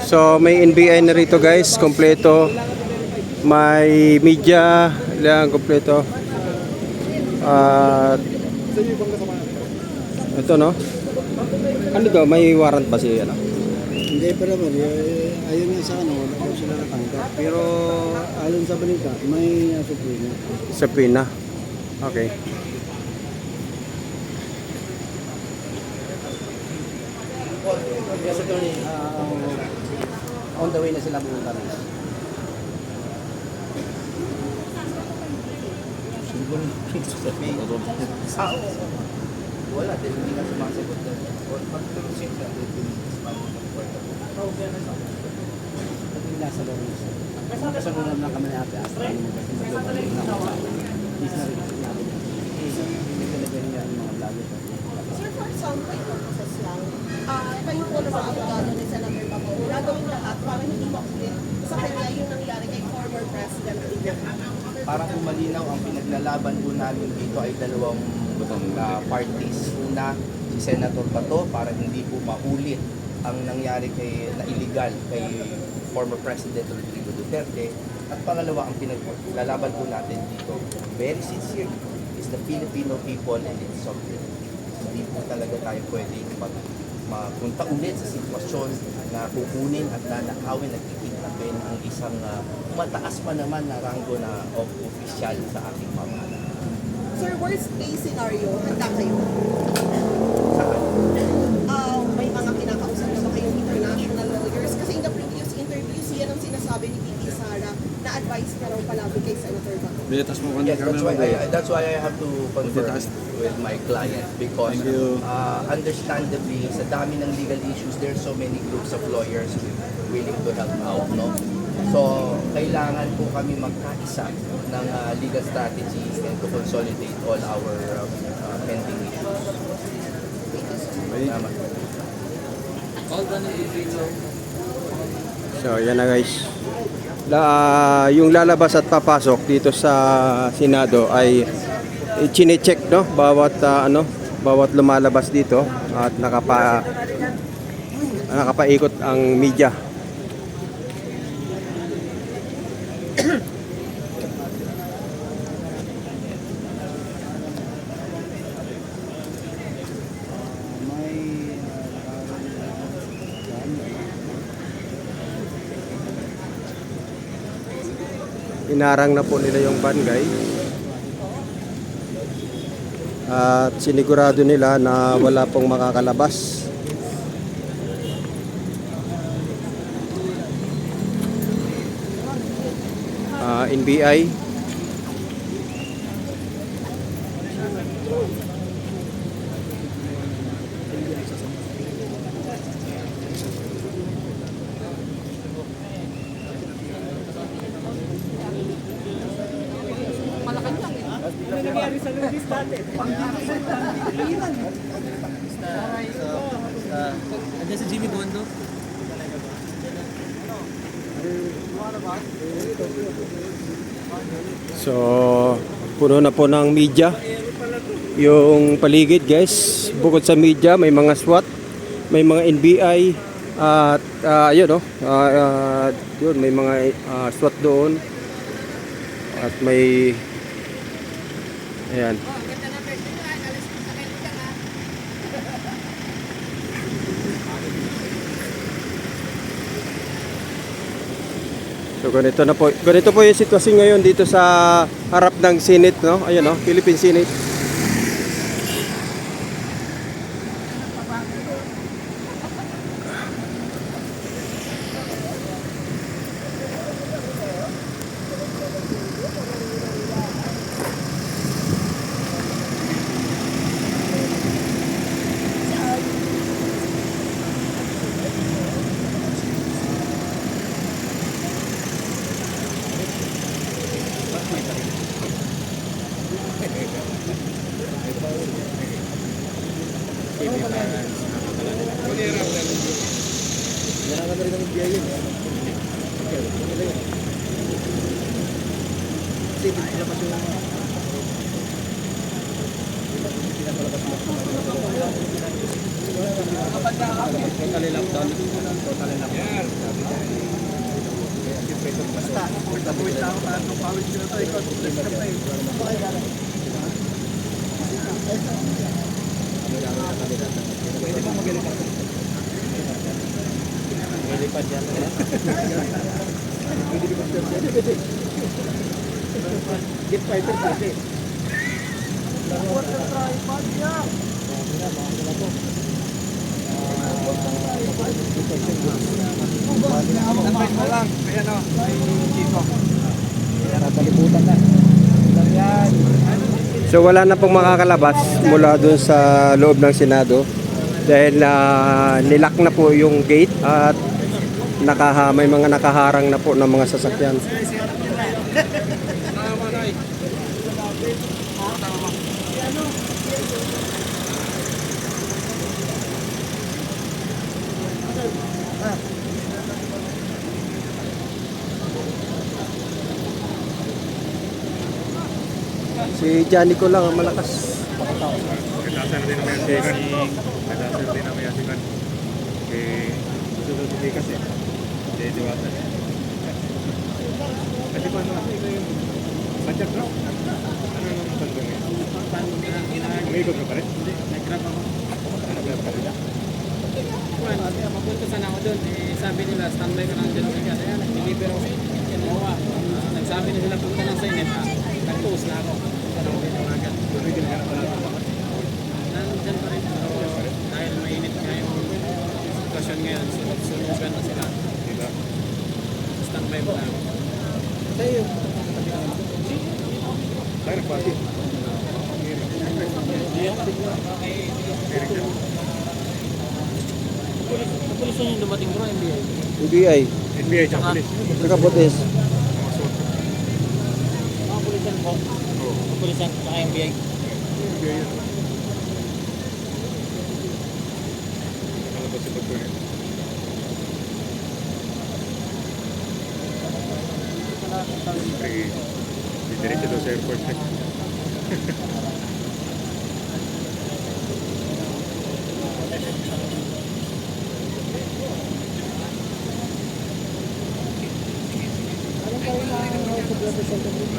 So may NBI na rito guys, kompleto. May media lang kompleto. At ito no. Ano daw, may warrant ba si ano? Hindi pa naman. Ayun nga sa ano, wala ko sila natanggap. Pero ayon sa balita, may supreme. Sa Pina. Okay. Yes, attorney. On the way na sila pumunta na. Wala, dahil hindi nga sumasagot na. Pag-tulusip na, nasa loob niya. Kasunod na kami na ate, hasta kami Please na rin natin. Hindi talaga yung mga vlogger. Sir, for example, process lang, kayo po na mga abogado ni Senator Baco, gagawin lahat para hindi ma-ulit sa kanya yung nangyari kay former President Para kung malinaw, ang pinaglalaban po namin dito ay dalawang parties. Una, si Senator Bato para hindi po maulit ang nangyari na illegal kay former President Rodrigo Duterte. At pangalawa, ang pinaglalaban po natin dito, very sincere, is the Filipino people and its sovereignty. Hindi po talaga tayo pwedeng mapunta ulit sa sitwasyon na kukunin at nanakawin at kikidnapin ang isang mataas pa naman na ranggo na of official sa ating pamahalaan. Sir, worst case scenario, handa kayo. Saan? May mga kinakausap na ba kayong international lawyers? Kasi in the previous interviews, yan ang sinasabi ni Vicky Sara na advice niya raw palagi kay Senator Baco. Yes, that's why I have to confirm with my client because understandably, sa dami ng legal issues, there's so many groups of lawyers willing to help out, no? So, kailangan po kami magkaisa ng legal strategy and to consolidate all our pending issues. Salamat. So yan na guys. Yung lalabas at papasok dito sa Senado ay chine-check no bawat bawat lumalabas dito at nakapaikot ang media. Inarang na po nila yung barangay at sinigurado nila na wala pong makakalabas. NBI Nangyari sa Luis dati. Andiyan si Jimmy Bondo. So puno na po ng media yung paligid guys. Bukod sa media may mga SWAT, may mga NBI at yun no, yun may mga SWAT doon at may ayan. So ganito po yung sitwasyon ngayon dito sa harap ng Senate no. Ayun no, Philippine Senate. Kailangan na rin ng biyahe. Kasi pinapalabas yung totally lockdown. Totally lockdown. Nakabuhin lang ako para itong pawis ko na ito. Ikaw, stress ka pa eh. Pwede mo magaling ako. Malipad yan. Pwede ka pwede. Get fighter pwede. Tambay mo lang. Ayan o. May chiko. Paliputan na. Yan. So wala na pong makakalabas mula dun sa loob ng Senado dahil nilock na po yung gate at may mga nakaharang na po ng mga sasakyan. Si Johnny ko lang ang malakas. Nagdasal din naman yung blessing, nagdasal din naman yung sikat. Eh, susunod hindi kasi. Hindi, diwata. Kasi paano ako ito yung budget bro? Ano naman sa doon eh? May ikot ka pa rin? Hindi, nag-grab ako. Nag-grab ka rin? Mapunta sana ako doon. Sabi nila, standby ka lang dyan. Kaya nag-deliver ako. Nagsabi na sila punta ng Senate. Nag-post na ako. Tumigil ka na pala ito. Nandyan pa rin. Pero dahil mainit nga yung sitwasyon ngayon, sunugan na sila. Diba? Standby mo na ako. Tayo nagpati. Kapulisan yung dumating bro, NBI. NBI, NBI tsaka police. nakapotes. Mga suot. Kapulisan po. Kapulisan, saka NBI. NBI yun. Nakalabas si Dr. Nito. Siyempre, diretso daw sa airport. Anong kayo na sa representative?